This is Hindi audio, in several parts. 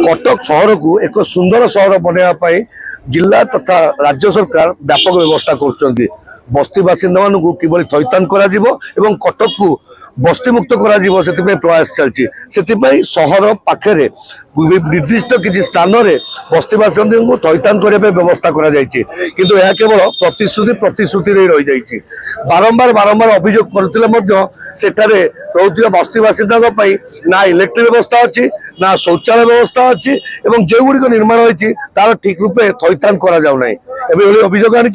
कटक सहर को एक सुंदर सहर बनवाई जिला तथा राज्य सरकार व्यापक व्यवस्था कर बस्ती बासिंदा मानू किभली थैथान कटक को बस्ती मुक्त कर प्रयास चलती सहर पाखे निर्दिष्ट किसी स्थान में बस्ती बासिंदा को थैथान करने व्यवस्था किंतु यह केवल प्रतिश्रुति रही जाइए बारंबार बारंबार अभियोग करते रोकथिबा बस्ती बासिंदा ना इलेक्ट्रिक व्यवस्था अच्छी ना शौचालय व्यवस्था अच्छी जो गुड़िक निर्माण होती तार ठीक रूपे थैथान करा जाउ नाही। अभियोग आनी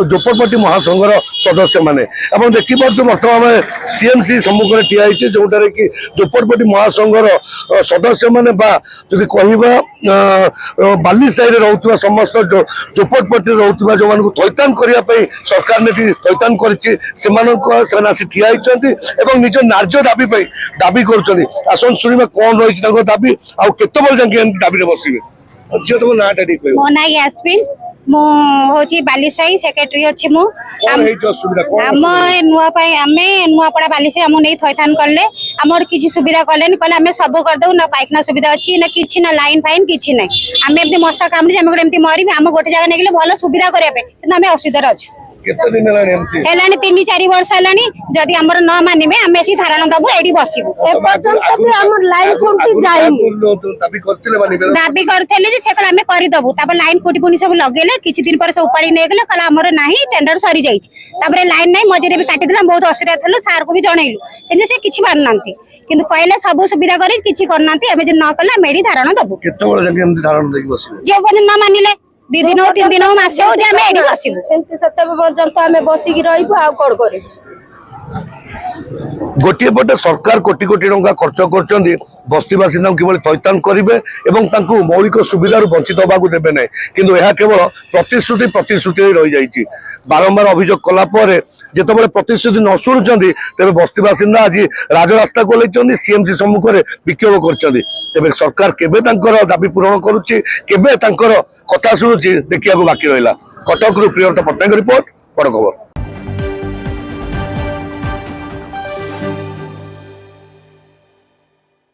जोपरपट्टी महासंघर सदस्य मैंने देखिपे बर्तमान सीएमसी सम्मुख में ठिया जोटार कि जोपरपट्टी महासंघर सदस्य मैंने कह बालीसाई रोकथिबा समस्त जोपरपट्टी रोकथिबा जो मानक थैथान करने सरकार ने थैथान कर ठिया निज न्याय दाबी कर शुणा कौन रही दाबी आते जाके दाबी बसवे झील तुम ना मो ना यास्मिन मु होची बालीसाई सेक्रेटरी अछि मु हम नुआपड़ा बालीसाई हम नहीं थैथान करले हमर किछि सुविधा करले कहले हमें सब कर दउ ना पाइखना सुविधा अछि ना किछि ना लाइन फाइन किछि नै हमें एमती मशा कामरे हम एमती मरी हम गोटे जगह नेगले भलो सुविधा करिया पे किंतु हमें असुविधा अछि केते दिन हेलानी 3-4 वर्ष हेलानी जदि हमर न मानिबे हमें सी धारणा दबु एडी बसिबु ए पर्यंत भी हमर लाइन कोंटी जाइनी दाबी करथले जे सेकला हमें करि दबु तब लाइन कोटी पुनी सब लगेले किछि दिन पर से उपाड़ी नै गेले कला हमर नाही टेंडर सरी जाई तबरे लाइन नै मजरे भी काटी दिला बहुत असुविधा थलो सार को भी जणैलु किंतु से किछि मान नांती किंतु कहले सब सुविधा करी किछि करनांती एबे जे न कला मेडी धारणा दबु केते बड़ जंगे हम धारणा देख बसिबे जे बन न मानिले 2 दिन 3 दिन मासे हो जे हमें एडी बसिबु सेंति सप्ताह पर्यंत हमें बसिकी रहिबु आ कोड करिबु गोटे पटे सरकार कोटी कोटी टंका खर्च कर बस्ती बासिंदा किभली थैथान करेंगे और मौलिक सुविधा वंचित होगा देवे ना किंतु यह केवल प्रतिश्रुति रही जाइए बारंबार अभियोग कलापर जिते प्रतिश्रुति न शुणुंट तेज बस्ती बासिंदा आज राजरास्ता को लेकिन सीएमसी सम्मुख में विक्षोभ कर सरकार केबे दाबी पूरण करुच्ची केबे कथा शुणुची देखा बाकी रहा कटक प्रियंका पट्टनायक रिपोर्ट बड़ खबर।